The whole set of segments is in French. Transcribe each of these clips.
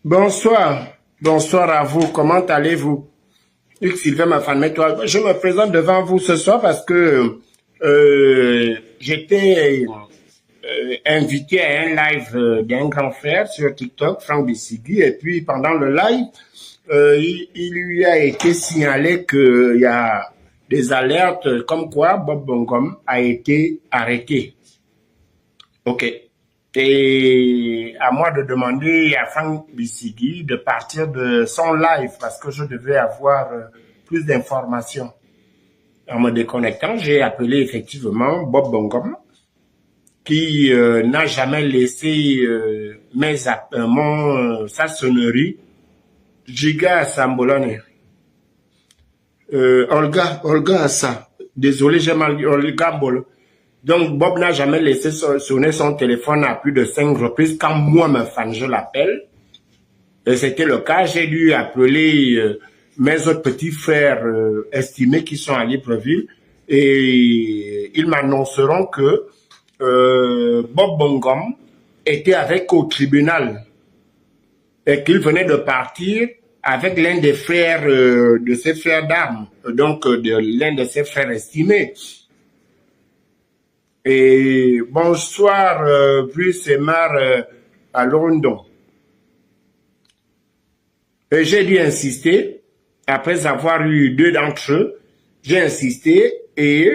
Bonsoir, bonsoir à vous, comment allez-vous? Hugues Sylvain Mafanmet-toi, je me présente devant vous ce soir parce que j'étais invité à un live d'un grand frère sur TikTok, Franck Bissigui, et puis pendant le live, il lui a été signalé qu'il y a des alertes comme quoi Bob Bongom a été arrêté. Ok. Et à moi de demander à Franck Bissigui de partir de son live parce que je devais avoir plus d'informations. En me déconnectant, j'ai appelé effectivement Bob Bongom qui n'a jamais laissé sa sonnerie. Giga Sambolone. Olga Assa. Désolé, j'ai mal dit Olga Bolo. Donc, Bob n'a jamais laissé sonner son téléphone à plus de 5 reprises. Quand moi, me fan, je l'appelle. Et c'était le cas. J'ai dû appeler mes autres petits frères estimés qui sont à Libreville. Et ils m'annonceront que Bob Bongom était avec au tribunal. Et qu'il venait de partir avec l'un des frères de ses frères d'armes. Donc, l'un de ses frères estimés. Et bonsoir, Bruce et Mar à London. Et j'ai dû insister, après avoir eu deux d'entre eux, j'ai insisté et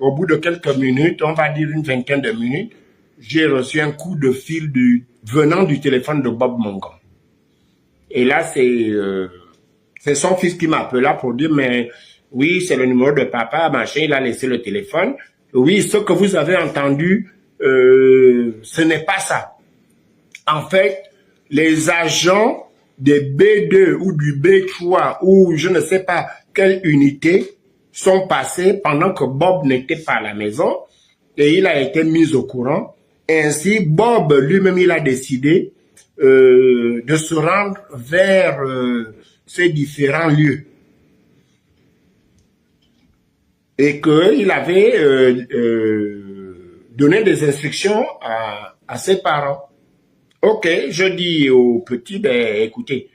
au bout de quelques minutes, on va dire une vingtaine de minutes, j'ai reçu un coup de fil venant du téléphone de Bob Bongom. Et là, c'est son fils qui m'appela pour dire, mais oui, c'est le numéro de papa, machin, il a laissé le téléphone. Oui, ce que vous avez entendu, ce n'est pas ça. En fait, les agents des B2 ou du B3 ou je ne sais pas quelle unité sont passés pendant que Bob n'était pas à la maison et il a été mis au courant. Ainsi, Bob lui-même, il a décidé de se rendre vers ces différents lieux. Et qu'il avait donné des instructions à ses parents. Ok, je dis aux petits, ben écoutez,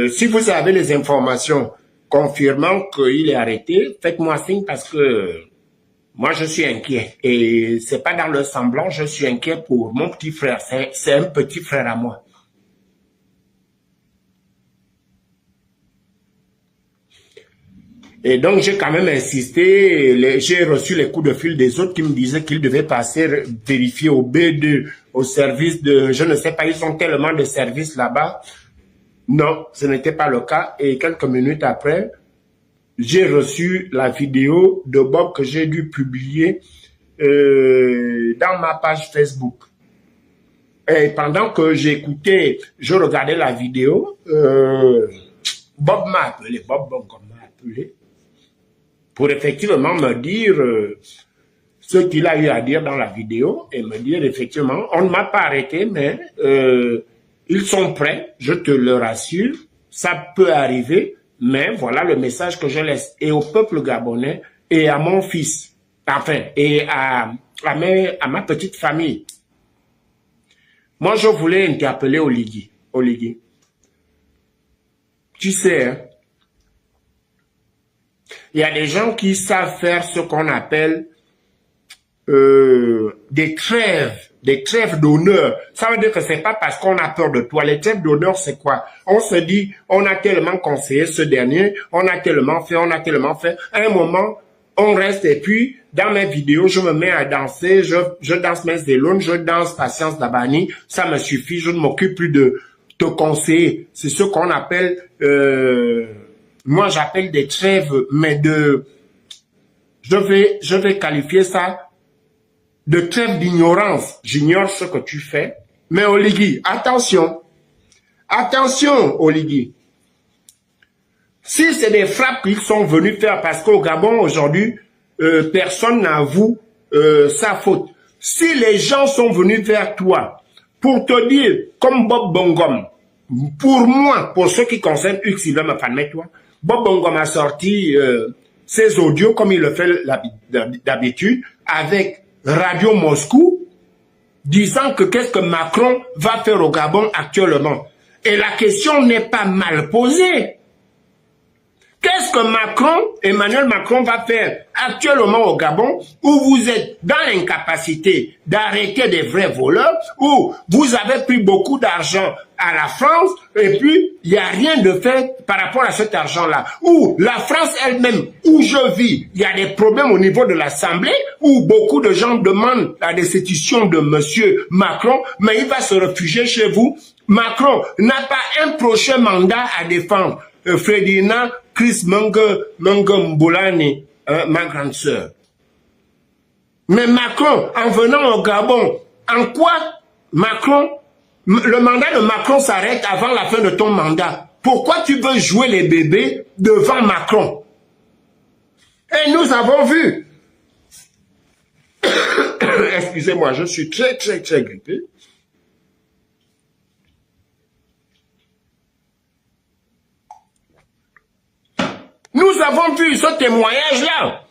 si vous avez les informations confirmant qu'il est arrêté, faites-moi signe parce que moi je suis inquiet. Et c'est pas dans le semblant, je suis inquiet pour mon petit frère. C'est un petit frère à moi. Et donc, j'ai quand même insisté, j'ai reçu les coups de fil des autres qui me disaient qu'ils devaient passer vérifier au B2, au service de, je ne sais pas, ils ont tellement de services là-bas. Non, ce n'était pas le cas. Et quelques minutes après, j'ai reçu la vidéo de Bob que j'ai dû publier dans ma page Facebook. Et pendant que j'écoutais, je regardais la vidéo, Bob m'a appelé, Bob m'a appelé, pour effectivement me dire ce qu'il a eu à dire dans la vidéo et me dire effectivement, on ne m'a pas arrêté, mais ils sont prêts, je te le rassure, ça peut arriver, mais voilà le message que je laisse et au peuple gabonais et à mon fils, enfin, et à ma petite famille. Moi, je voulais interpeller Oligui. Oligui. Tu sais, hein, il y a des gens qui savent faire ce qu'on appelle des trêves d'honneur. Ça veut dire que c'est pas parce qu'on a peur de toi. Les trêves d'honneur, c'est quoi? On se dit, on a tellement conseillé ce dernier, on a tellement fait. À un moment, on reste et puis, dans mes vidéos, je me mets à danser, je danse mes zélones, je danse Patience Dabani, ça me suffit, je ne m'occupe plus de te conseiller. C'est ce qu'on appelle... moi, j'appelle des trêves, mais je vais qualifier ça de trêve d'ignorance. J'ignore ce que tu fais. Mais Oligui, attention. Attention, Oligui. Si c'est des frappes qu'ils sont venus faire, parce qu'au Gabon, aujourd'hui, personne n'avoue sa faute. Si les gens sont venus vers toi pour te dire, comme Bob Bongom, pour moi, pour ceux qui concernent Hugues Sylvain Mafanmet-toi, Bob Bongom a sorti ses audios comme il le fait d'habitude avec Radio Moscou. disant que qu'est-ce que Macron va faire au Gabon actuellement. Et la question n'est pas mal posée. Qu'est-ce que Emmanuel Macron va faire actuellement au Gabon, où vous êtes dans l'incapacité d'arrêter des vrais voleurs, où vous avez pris beaucoup d'argent à la France, et puis il n'y a rien de fait par rapport à cet argent-là. Où la France elle-même, où je vis, il y a des problèmes au niveau de l'Assemblée, où beaucoup de gens demandent la destitution de monsieur Macron, mais il va se réfugier chez vous. Macron n'a pas un prochain mandat à défendre. Fredina Chris Mbolani, ma grande sœur. Mais Macron, en venant au Gabon, en quoi Macron, le mandat de Macron s'arrête avant la fin de ton mandat? Pourquoi tu veux jouer les bébés devant Macron? Et nous avons vu, excusez-moi, je suis très grippé. Nous avons vu ce témoignage-là,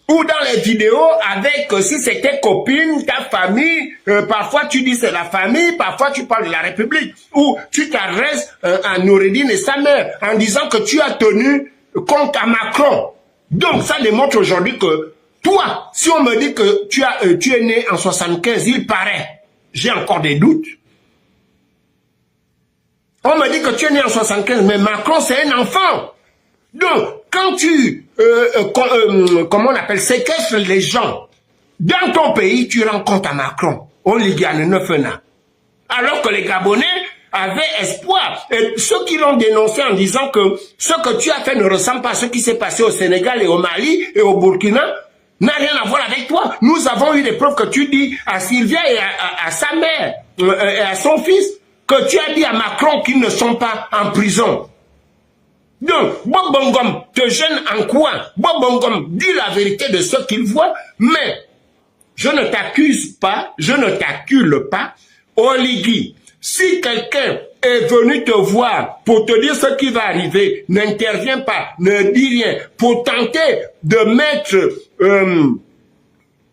ou dans les vidéos avec, si c'était copine, ta famille, parfois tu dis c'est la famille, parfois tu parles de la République, ou tu t'adresses à Noureddine et sa mère en disant que tu as tenu compte à Macron. Donc ça démontre aujourd'hui que toi, si on me dit que tu es né en 75, il paraît, j'ai encore des doutes. On me dit que tu es né en 75, mais Macron c'est un enfant. Donc, quand tu, comment on appelle, séquestres les gens, dans ton pays, tu rends compte à Macron. On les gagne 9 ans. Alors que les Gabonais avaient espoir. Et ceux qui l'ont dénoncé en disant que ce que tu as fait ne ressemble pas à ce qui s'est passé au Sénégal et au Mali et au Burkina, n'a rien à voir avec toi. Nous avons eu des preuves que tu dis à Sylvia et à sa mère et à son fils que tu as dit à Macron qu'ils ne sont pas en prison. Donc, Bob Bongom te gêne en quoi? Bob Bongom dit la vérité de ce qu'il voit, mais je ne t'accuse pas, je ne t'accule pas. Oligui, si quelqu'un est venu te voir pour te dire ce qui va arriver, n'interviens pas, ne dis rien, pour tenter de mettre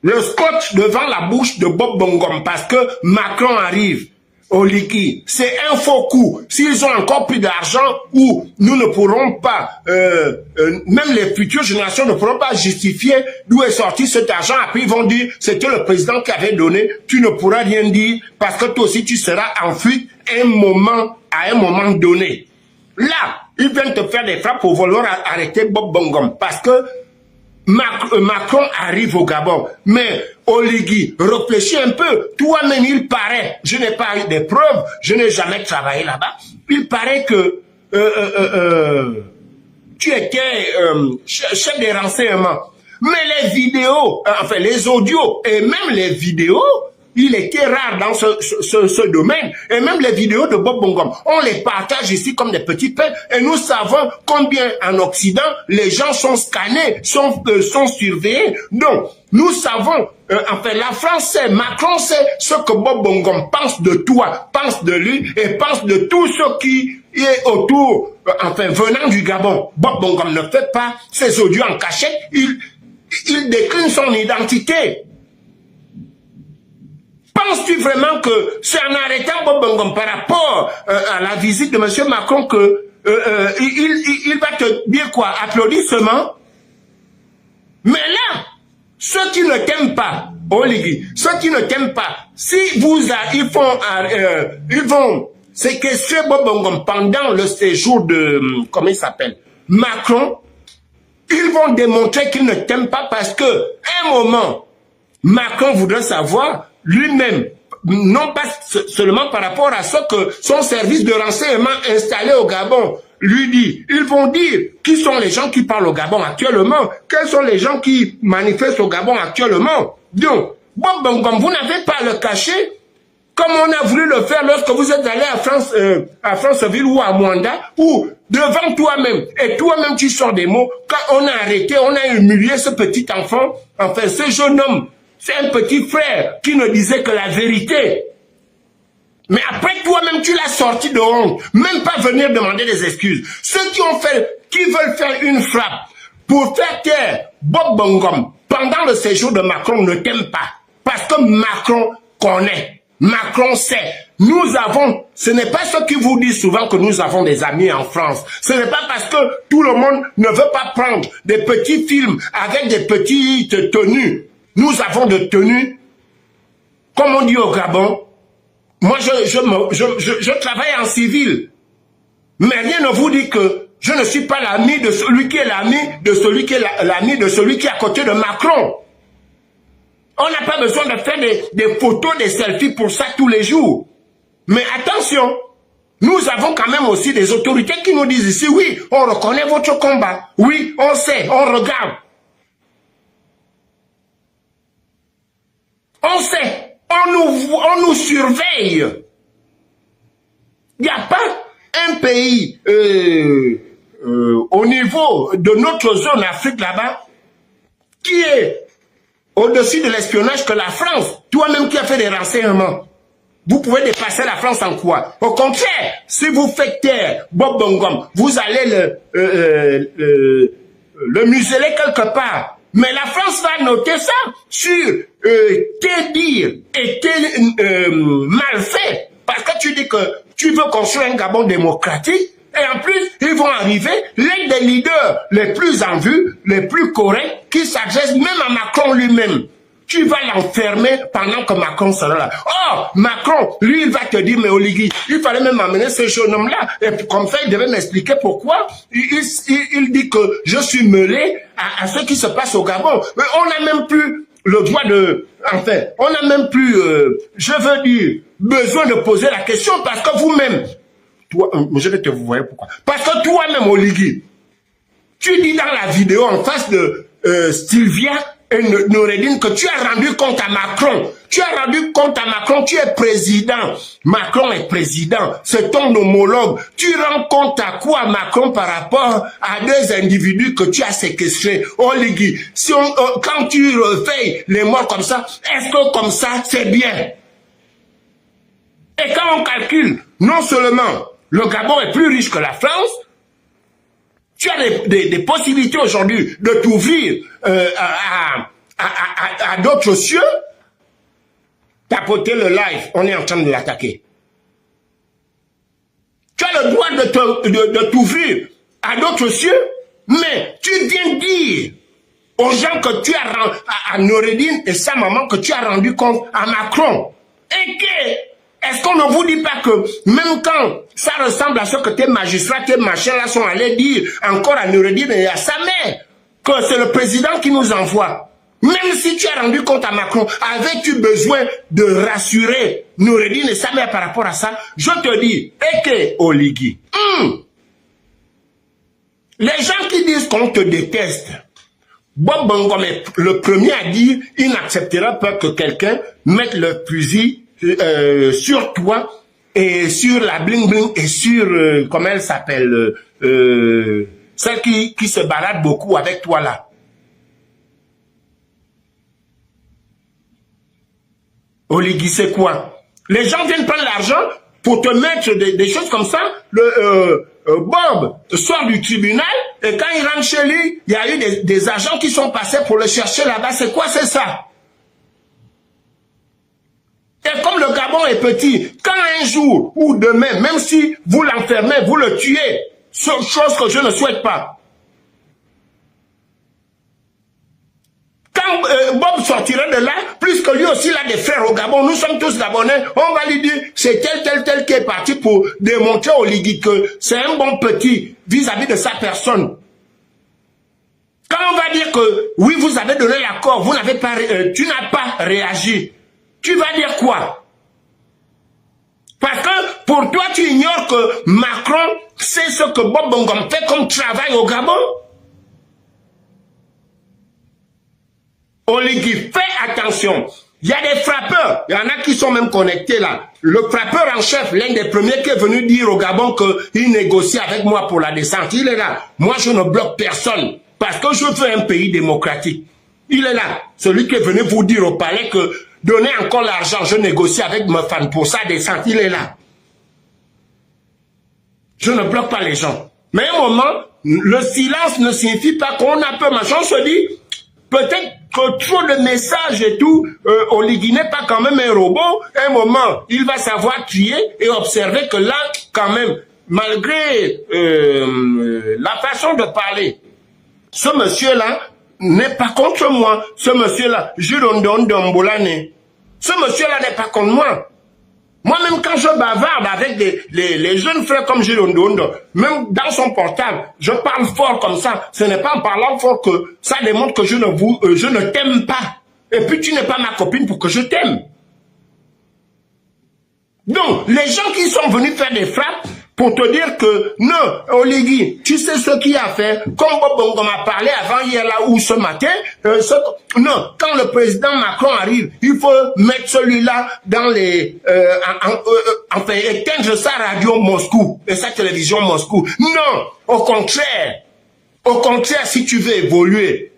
le scotch devant la bouche de Bob Bongom parce que Macron arrive. Oligui, c'est un faux coup. S'ils ont encore plus d'argent, ou nous ne pourrons pas, même les futures générations ne pourront pas justifier d'où est sorti cet argent. Après, ils vont dire, c'était le président qui avait donné. Tu ne pourras rien dire parce que toi aussi, tu seras en fuite à un moment donné. Là, ils viennent te faire des frappes pour vouloir arrêter Bob Bongom parce que Macron arrive au Gabon. Mais Oligui, réfléchis un peu. Toi-même, il paraît, je n'ai pas eu des preuves, je n'ai jamais travaillé là-bas. Il paraît que tu étais chef des renseignements. Mais les vidéos, enfin les audios et même les vidéos, il était rare dans ce domaine. Et même les vidéos de Bob Bongom, on les partage ici comme des petits pains. Et nous savons combien en Occident, les gens sont scannés, sont surveillés. Donc, nous savons, enfin la France sait, Macron sait ce que Bob Bongom pense de toi, pense de lui et pense de tout ce qui est autour, enfin venant du Gabon. Bob Bongom ne fait pas ses audios en cachette, il décline son identité. Penses-tu vraiment que c'est en arrêtant Bob Bongom par rapport à la visite de M. Macron que il va te dire quoi? Applaudissements? Mais là, ceux qui ne t'aiment pas, Oligui, ceux qui ne t'aiment pas, si ils vont séquestrer Bob Bongom pendant le séjour de, comment il s'appelle, Macron, ils vont démontrer qu'ils ne t'aiment pas parce que, à un moment, Macron voudrait savoir lui-même, non pas seulement par rapport à ce que son service de renseignement installé au Gabon lui dit. Ils vont dire qui sont les gens qui parlent au Gabon actuellement, quels sont les gens qui manifestent au Gabon actuellement. Donc, Bob Bongom, vous n'avez pas à le cacher, comme on a voulu le faire lorsque vous êtes allé à Franceville ou à Mwanda, ou devant toi-même, et toi-même tu sors des mots, quand on a arrêté, on a humilié ce petit enfant, enfin ce jeune homme, c'est un petit frère qui ne disait que la vérité. Mais après toi-même, tu l'as sorti de honte. Même pas venir demander des excuses. Ceux qui veulent faire une frappe pour faire taire Bob Bongom pendant le séjour de Macron ne t'aiment pas. Parce que Macron connaît. Macron sait. Nous avons, ce n'est pas ce qui vous dit souvent que nous avons des amis en France. Ce n'est pas parce que tout le monde ne veut pas prendre des petits films avec des petites tenues. Nous avons des tenues, comme on dit au Gabon. Moi, je travaille en civil. Mais rien ne vous dit que je ne suis pas l'ami de celui qui est l'ami de celui qui est l'ami de celui qui est à côté de Macron. On n'a pas besoin de faire des photos, des selfies pour ça tous les jours. Mais attention, nous avons quand même aussi des autorités qui nous disent ici, oui, on reconnaît votre combat. Oui, on sait, on regarde. On sait, on nous surveille. Il n'y a pas un pays au niveau de notre zone Afrique là-bas qui est au-dessus de l'espionnage que la France. Toi-même qui as fait des renseignements. Vous pouvez dépasser la France en quoi? Au contraire, si vous faites taire Bob Bongom, vous allez le museler quelque part. Mais la France va noter ça sur tes dires et tes mal faits. Parce que tu dis que tu veux construire un Gabon démocratique. Et en plus, ils vont arriver, l'un des leaders les plus en vue, les plus corrects, qui s'adressent même à Macron lui-même. Tu vas l'enfermer pendant que Macron sera là. Oh, Macron, lui, il va te dire, mais Oligui, il fallait même amener ce jeune homme-là. Et comme ça, il devait m'expliquer pourquoi. Il dit que je suis mêlé à ce qui se passe au Gabon. Mais on n'a même plus le droit de... Enfin, on n'a même plus, je veux dire, besoin de poser la question parce que vous-même, toi, je vais te vous voir pourquoi. Parce que toi-même, Oligui, tu dis dans la vidéo en face de Sylvia et Noureddine que tu as rendu compte à Macron. Tu as rendu compte à Macron, tu es président. Macron est président, c'est ton homologue. Tu rends compte à quoi Macron par rapport à deux individus que tu as séquestrés. Oligui, si quand tu refais les morts comme ça, est-ce que comme ça, c'est bien? Et quand on calcule, non seulement le Gabon est plus riche que la France, tu as des possibilités aujourd'hui de t'ouvrir à d'autres cieux. Tapoter le live, on est en train de l'attaquer. Tu as le droit de t'ouvrir à d'autres cieux, mais tu viens dire aux gens que tu as rendu, à Noureddine et sa maman, que tu as rendu compte à Macron. Et que... Est-ce qu'on ne vous dit pas que même quand ça ressemble à ce que tes magistrats, tes machins là sont allés dire encore à Noureddine et à sa mère, que c'est le président qui nous envoie? Même si tu as rendu compte à Macron, avais-tu besoin de rassurer Noureddine et sa mère par rapport à ça? Je te dis, Eke Oligui, les gens qui disent qu'on te déteste, Bob Bongom est le premier à dire il n'acceptera pas que quelqu'un mette le fusil sur toi et sur la bling bling et sur comment elle s'appelle celle qui se balade beaucoup avec toi là. Oligui, c'est quoi? Les gens viennent prendre l'argent pour te mettre des choses comme ça. Bob sort du tribunal et quand il rentre chez lui, il y a eu des agents qui sont passés pour le chercher là-bas. C'est quoi? C'est ça? Et comme le Gabon est petit, quand un jour ou demain, même si vous l'enfermez, vous le tuez, chose que je ne souhaite pas. Quand Bob sortira de là, puisque lui aussi il a des frères au Gabon, nous sommes tous Gabonais, on va lui dire, c'est tel qui est parti pour démontrer au Oligui que c'est un bon petit vis-à-vis de sa personne. Quand on va dire que, oui, vous avez donné l'accord, vous n'avez pas, tu n'as pas réagi. Tu vas dire quoi? Parce que pour toi, tu ignores que Macron sait ce que Bob Bongom fait comme travail au Gabon. Oligui, fais attention. Il y a des frappeurs, il y en a qui sont même connectés là. Le frappeur en chef, l'un des premiers qui est venu dire au Gabon qu'il négocie avec moi pour la descente, il est là. Moi, je ne bloque personne parce que je veux un pays démocratique. Il est là. Celui qui est venu vous dire au palais que donnez encore l'argent, je négocie avec mes fans pour sa descente, il est là. Je ne bloque pas les gens. Mais à un moment, le silence ne signifie pas qu'on a peur. On se dit, peut-être que trop de messages et tout, Oligui n'est pas quand même un robot. Un moment, il va savoir trier et observer que là, quand même, malgré la façon de parler, ce monsieur-là n'est pas contre moi. Ce monsieur-là, Julondon Dombolane, ce monsieur-là n'est pas contre moi. Moi-même, quand je bavarde avec les jeunes frères comme Julondon, même dans son portable, je parle fort comme ça. Ce n'est pas en parlant fort que ça démontre que je ne t'aime pas. Et puis, tu n'es pas ma copine pour que je t'aime. Donc, les gens qui sont venus faire des frappes, pour te dire que, non, Oligui, tu sais ce qu'il a fait, comme Bob Bongo m'a parlé avant hier là ou ce matin, non, quand le président Macron arrive, il faut mettre celui-là dans les, enfin, éteindre sa radio Moscou et sa télévision Moscou. Non, au contraire, si tu veux évoluer,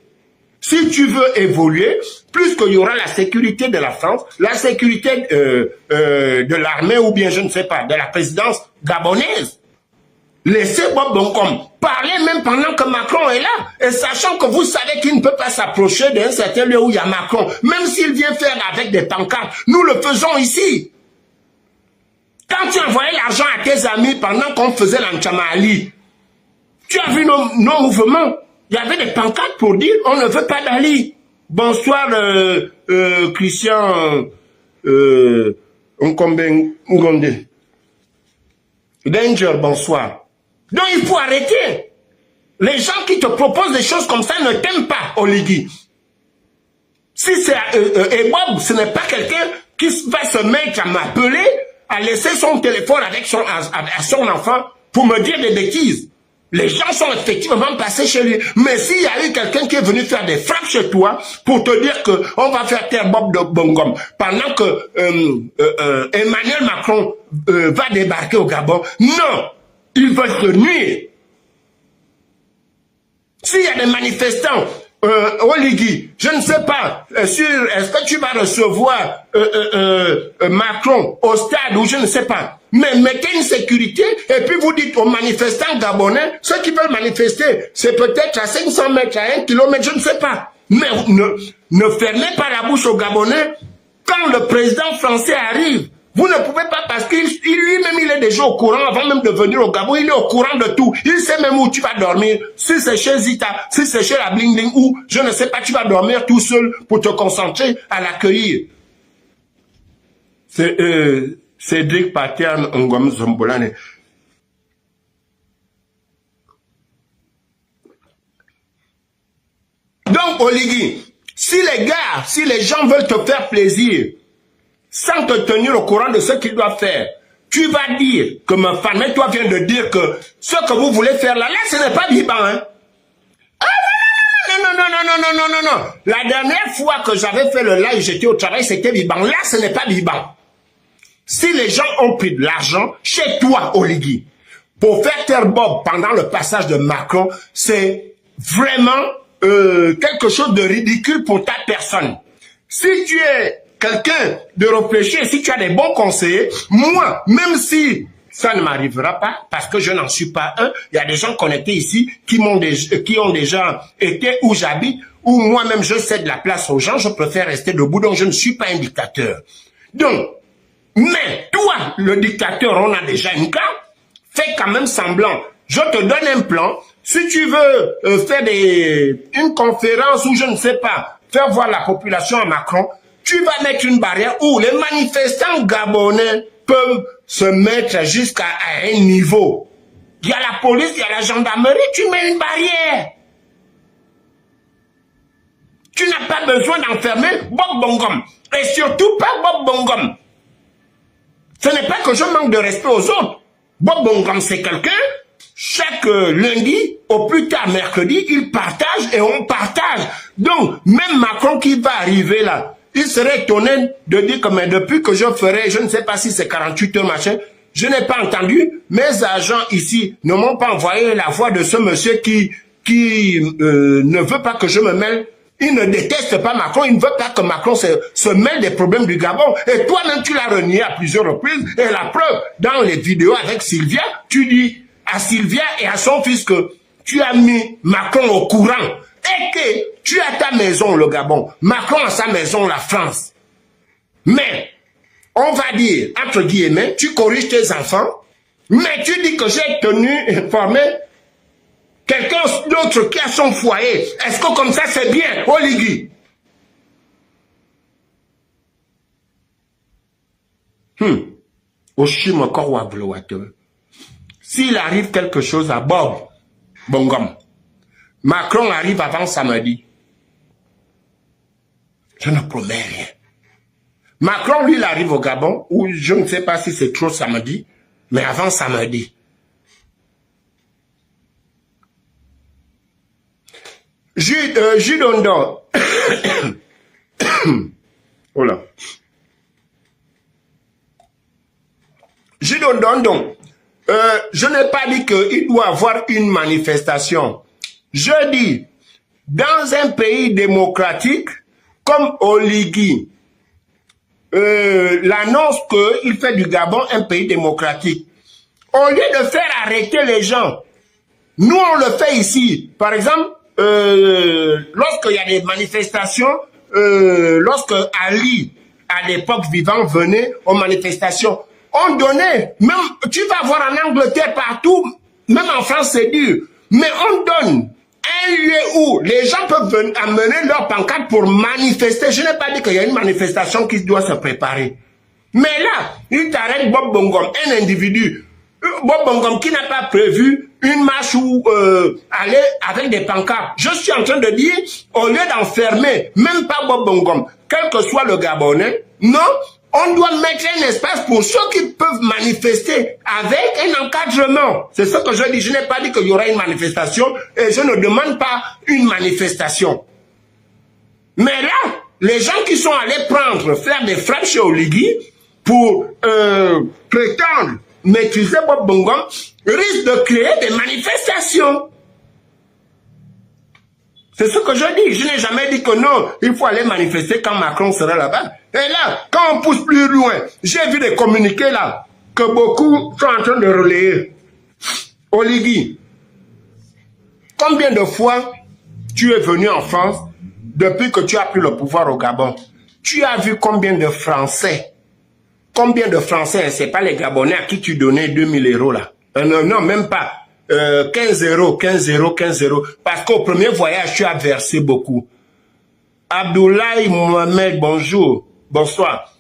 plus qu'il y aura la sécurité de la France, la sécurité de l'armée ou bien, je ne sais pas, de la présidence gabonaise. Laissez Bob Bonkom parler même pendant que Macron est là. Et sachant que vous savez qu'il ne peut pas s'approcher d'un certain lieu où il y a Macron. Même s'il vient faire avec des pancartes, nous le faisons ici. Quand tu envoyais l'argent à tes amis pendant qu'on faisait l'Anchamali, tu as vu nos mouvements. Il y avait des pancartes pour dire on ne veut pas d'Ali. Bonsoir Christian Ngonde. Danger, bonsoir. Donc il faut arrêter. Les gens qui te proposent des choses comme ça ne t'aiment pas, Oligui. Si c'est Bob, ce n'est pas quelqu'un qui va se mettre à m'appeler, à laisser son téléphone avec son enfant pour me dire des bêtises. Les gens sont effectivement passés chez lui. Mais s'il y a eu quelqu'un qui est venu faire des frappes chez toi pour te dire que on va faire taire Bob de Bongom pendant que Emmanuel Macron va débarquer au Gabon, non, il veut te nuire. S'il y a des manifestants, Oligui, je ne sais pas, est-ce que tu vas recevoir Macron au stade ou je ne sais pas. Mais mettez une sécurité et puis vous dites aux manifestants gabonais, ceux qui veulent manifester, c'est peut-être à 500 mètres, à 1 kilomètre, je ne sais pas. Mais ne fermez pas la bouche aux Gabonais quand le président français arrive. Vous ne pouvez pas parce qu'il lui-même il est déjà au courant avant même de venir au Gabon, il est au courant de tout. Il sait même où tu vas dormir. Si c'est chez Zita, si c'est chez la Bling Bling ou je ne sais pas, tu vas dormir tout seul pour te concentrer à l'accueillir. C'est Cédric Patian Ngom Zombolane. Donc, Oligui, si les gens veulent te faire plaisir, sans te tenir au courant de ce qu'ils doivent faire, tu vas dire que ma femme et toi viens de dire que ce que vous voulez faire là, ce n'est pas vivant, hein. Non. La dernière fois que j'avais fait le live, j'étais au travail, c'était vivant. Là, ce n'est pas vivant. Si les gens ont pris de l'argent chez toi, Oligui, pour faire taire Bob pendant le passage de Macron, c'est vraiment quelque chose de ridicule pour ta personne. Si tu es quelqu'un de réfléchir, si tu as des bons conseillers, moi, même si ça ne m'arrivera pas, parce que je n'en suis pas un, il y a des gens connectés ici qui ont déjà été où j'habite, où moi-même je cède la place aux gens, je préfère rester debout, donc je ne suis pas un dictateur. Donc, mais toi, le dictateur, on a déjà une carte, fais quand même semblant. Je te donne un plan. Si tu veux faire une conférence ou je ne sais pas, faire voir la population à Macron, tu vas mettre une barrière où les manifestants gabonais peuvent se mettre jusqu'à un niveau. Il y a la police, il y a la gendarmerie, tu mets une barrière. Tu n'as pas besoin d'enfermer Bob Bongom. Et surtout pas Bob Bongom. Ce n'est pas que je manque de respect aux autres. Bob Bongom, c'est quelqu'un, chaque lundi, au plus tard mercredi, il partage et on partage. Donc, même Macron qui va arriver là, il serait étonné de dire que mais depuis que je ferai, je ne sais pas si c'est 48 heures machin, je n'ai pas entendu, mes agents ici ne m'ont pas envoyé la voix de ce monsieur qui ne veut pas que je me mêle. Il ne déteste pas Macron, il ne veut pas que Macron se mêle des problèmes du Gabon. Et toi-même, tu l'as renié à plusieurs reprises. Et la preuve, dans les vidéos avec Sylvia, tu dis à Sylvia et à son fils que tu as mis Macron au courant et que tu as ta maison, le Gabon, Macron a sa maison, la France. Mais, on va dire, entre guillemets, tu corriges tes enfants, mais tu dis que j'ai tenu informé quelqu'un d'autre qui a son foyer. Est-ce que comme ça c'est bien, Oligui? S'il arrive quelque chose à Bob Bongom, Macron arrive avant samedi. Je ne promets rien. Macron, lui, il arrive au Gabon, ou je ne sais pas si c'est trop samedi, mais avant samedi. Judondo. Oh là. Judondo, je n'ai pas dit qu'il doit y avoir une manifestation. Je dis, dans un pays démocratique, comme Oligui, l'annonce qu'il fait du Gabon un pays démocratique. Au lieu de faire arrêter les gens, nous on le fait ici. Par exemple, lorsqu'il y a des manifestations, lorsque Ali, à l'époque vivant, venait aux manifestations, on donnait, même, tu vas voir en Angleterre partout, même en France c'est dur, mais on donne un lieu où les gens peuvent amener leur pancarte pour manifester. Je n'ai pas dit qu'il y a une manifestation qui doit se préparer. Mais là, il t'arrête Bob Bongom, un individu. Bob Bongom qui n'a pas prévu une marche ou aller avec des pancartes. Je suis en train de dire, au lieu d'enfermer, même pas Bob Bongom, quel que soit le Gabonais, non, on doit mettre un espace pour ceux qui peuvent manifester avec un encadrement. C'est ce que je dis. Je n'ai pas dit qu'il y aura une manifestation et je ne demande pas une manifestation. Mais là, les gens qui sont allés faire des frappes chez Oligui pour prétendre maîtriser Bob Bongom risquent de créer des manifestations. C'est ce que je dis. Je n'ai jamais dit que non, il faut aller manifester quand Macron sera là-bas. Et là, quand on pousse plus loin, j'ai vu des communiqués là, que beaucoup sont en train de relayer. Oligui, combien de fois tu es venu en France depuis que tu as pris le pouvoir au Gabon? Tu as vu combien de Français, c'est pas les Gabonais à qui tu donnais 2000 € là. Non, même pas. 15 euros. Parce qu'au premier voyage, tu as versé beaucoup. Abdoulaye Mohamed, bonjour. Bonsoir.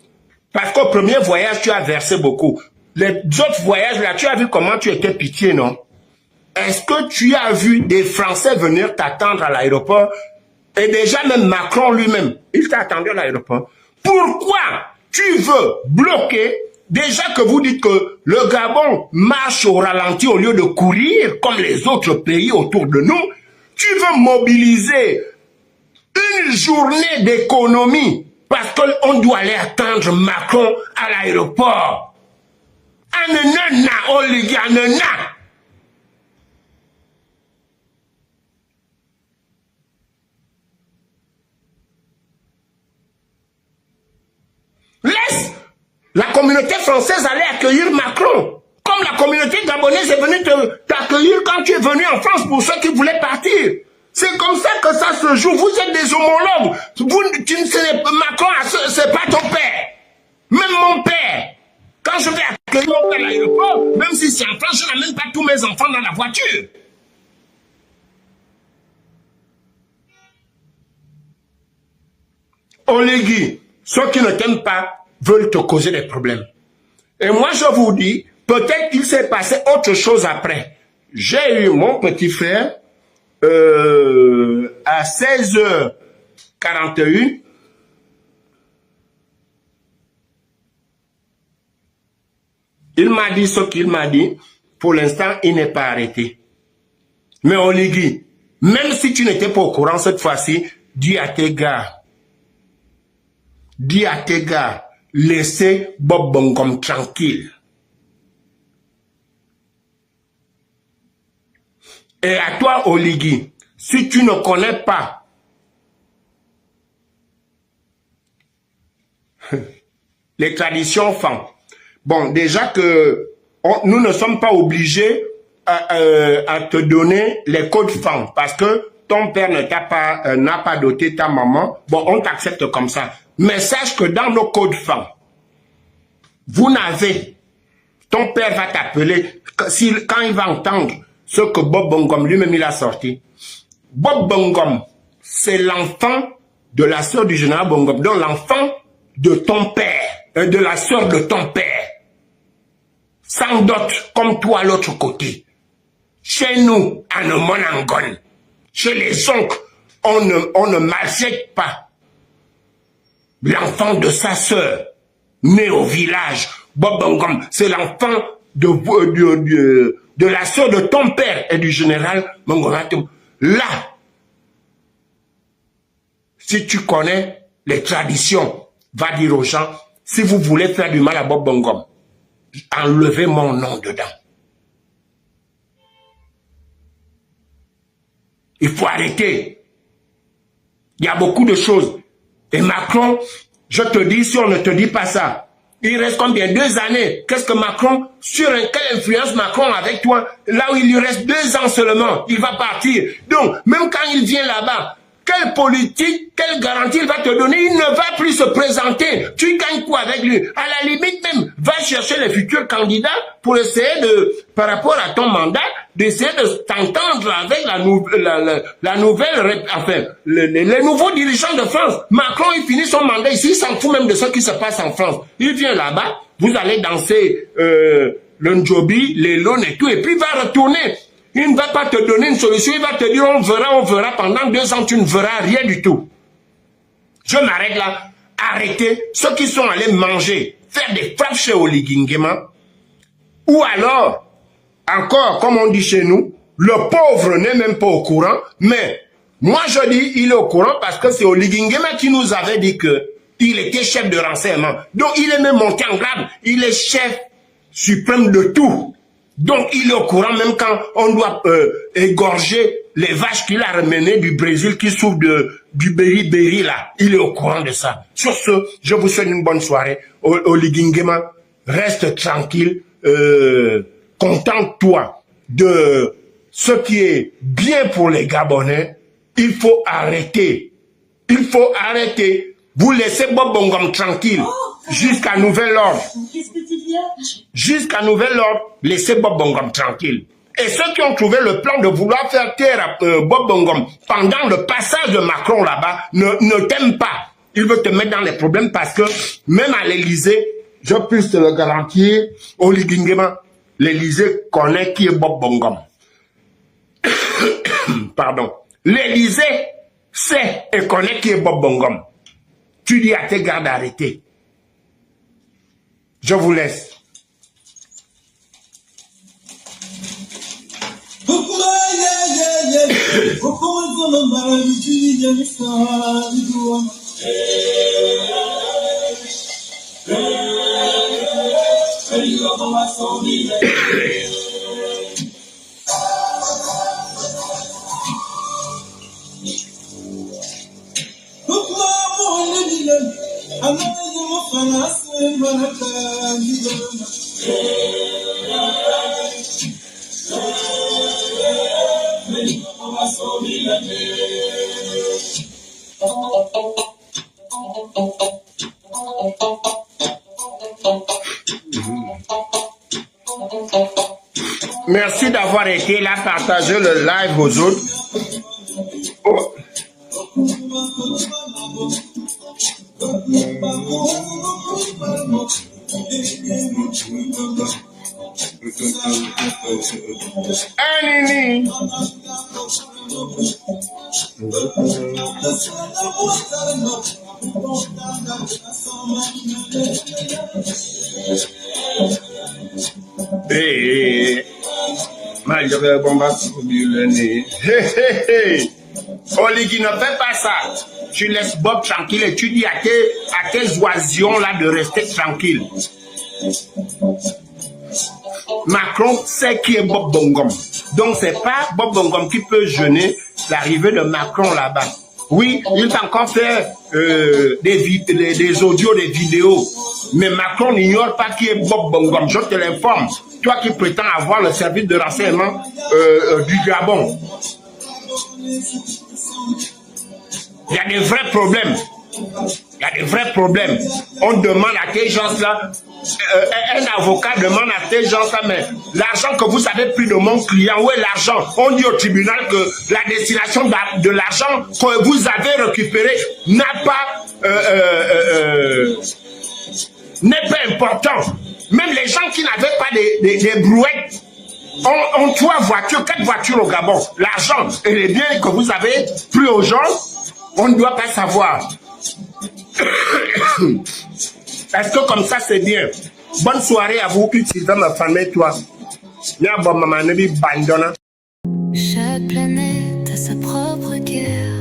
Parce qu'au premier voyage, tu as versé beaucoup. Les autres voyages, là, tu as vu comment tu étais pitié, non? Est-ce que tu as vu des Français venir t'attendre à l'aéroport? Et déjà, même Macron lui-même, il t'a attendu à l'aéroport. Pourquoi tu veux bloquer, déjà que vous dites que le Gabon marche au ralenti au lieu de courir comme les autres pays autour de nous, tu veux mobiliser une journée d'économie parce qu'on doit aller attendre Macron à l'aéroport. Anana, Oligui, anana. Laisse la communauté française aller accueillir Macron. Comme la communauté gabonaise est venue t'accueillir quand tu es venu en France pour ceux qui voulaient partir. C'est comme ça que ça se joue. Vous êtes des homologues. Macron, c'est pas ton père. Même mon père. Quand je vais accueillir mon père à l'aéroport, même si c'est en France, je n'amène pas tous mes enfants dans la voiture. Oligui, ceux qui ne t'aiment pas veulent te causer des problèmes. Et moi, je vous dis, peut-être qu'il s'est passé autre chose après. J'ai eu mon petit frère à 16h41. Il m'a dit ce qu'il m'a dit. Pour l'instant, il n'est pas arrêté. Mais Oligui, même si tu n'étais pas au courant cette fois-ci, dis à tes gars, laissez Bob Bongom tranquille. Et à toi, Oligui, si tu ne connais pas les traditions FAN, bon, déjà que nous ne sommes pas obligés à te donner les codes FAN, parce que ton père n'a pas doté ta maman, bon, on t'accepte comme ça. Mais sache que dans nos codes femmes, vous n'avez, ton père va t'appeler, quand il va entendre ce que Bob Bongom lui-même il a sorti. Bob Bongom, c'est l'enfant de la sœur du général Bongom, donc l'enfant de ton père, de la sœur de ton père. Sans dot, comme toi à l'autre côté. Chez nous, à Nomonangon, chez les oncles, on ne maltraite pas l'enfant de sa sœur, né au village. Bob Bongom, c'est l'enfant de la sœur de ton père et du général Bongomatum. Là, si tu connais les traditions, va dire aux gens, si vous voulez faire du mal à Bob Bongom, enlevez mon nom dedans. Il faut arrêter. Il y a beaucoup de choses. Et Macron, je te dis, si on ne te dit pas ça, il reste combien? 2 années. Qu'est-ce que Macron, quelle influence Macron avec toi? Là où il lui reste 2 ans seulement, il va partir. Donc, même quand il vient là-bas, quelle politique, quelle garantie il va te donner? Il ne va plus se présenter. Tu gagnes quoi avec lui? À la limite même, va chercher les futurs candidats pour essayer de, par rapport à ton mandat, d'essayer de t'entendre avec la nouvelle, enfin, les nouveaux dirigeants de France. Macron, il finit son mandat ici, il s'en fout même de ce qui se passe en France. Il vient là-bas, vous allez danser le Ndjobi, les Lones et tout, et puis il va retourner. Il ne va pas te donner une solution, il va te dire on verra, pendant 2 ans, tu ne verras rien du tout. Je m'arrête là. Arrêtez ceux qui sont allés manger, faire des frappes chez Oligingema, ou alors, encore, comme on dit chez nous, le pauvre n'est même pas au courant, mais moi je dis il est au courant parce que c'est Oligingema qui nous avait dit que il était chef de renseignement. Donc il est même monté en grade, il est chef suprême de tout. Donc, il est au courant, même quand on doit égorger les vaches qu'il a ramenées du Brésil qui souffrent du beriberi là. Il est au courant de ça. Sur ce, je vous souhaite une bonne soirée. Oligingema, reste tranquille. Contente-toi de ce qui est bien pour les Gabonais. Il faut arrêter. Il faut arrêter. Vous laissez Bob Bongom tranquille. Jusqu'à nouvel ordre. Qu'est-ce que tu dis? Jusqu'à nouvel ordre, laissez Bob Bongom tranquille. Et ceux qui ont trouvé le plan de vouloir faire taire Bob Bongom pendant le passage de Macron là-bas, ne t'aiment pas. Il veut te mettre dans les problèmes parce que même à l'Élysée, je peux te le garantir, Oligingema, l'Élysée connaît qui est Bob Bongom. Pardon. L'Élysée sait et connaît qui est Bob Bongom. Tu dis à tes gardes d'arrêter. Je vous laisse. Merci d'avoir été là, partagez le live aux autres. Oh. Anini. Hey, malgré bomba le nez. Hey. Oligui, ne fais pas ça. Tu laisses Bob tranquille et tu dis à tes oisillons là de rester tranquille. Macron sait qui est Bob Bongom. Donc c'est pas Bob Bongom qui peut gêner l'arrivée de Macron là-bas. Oui, il va encore faire des audios, des vidéos. Mais Macron n'ignore pas qui est Bob Bongom. Je te l'informe. Toi qui prétends avoir le service de renseignement du Gabon. Il y a des vrais problèmes. Il y a des vrais problèmes. On demande à tes gens-là, un avocat demande à tes gens-là, mais l'argent que vous avez pris de mon client, où est l'argent? On dit au tribunal que la destination de l'argent que vous avez récupéré n'est pas important. Même les gens qui n'avaient pas des brouettes ont 3 voitures, 4 voitures au Gabon. L'argent et les biens que vous avez pris aux gens, on ne doit pas savoir. Est-ce que comme ça c'est bien? Bonne soirée à vous, utilisant ma famille, toi. Chaque planète a sa propre guerre.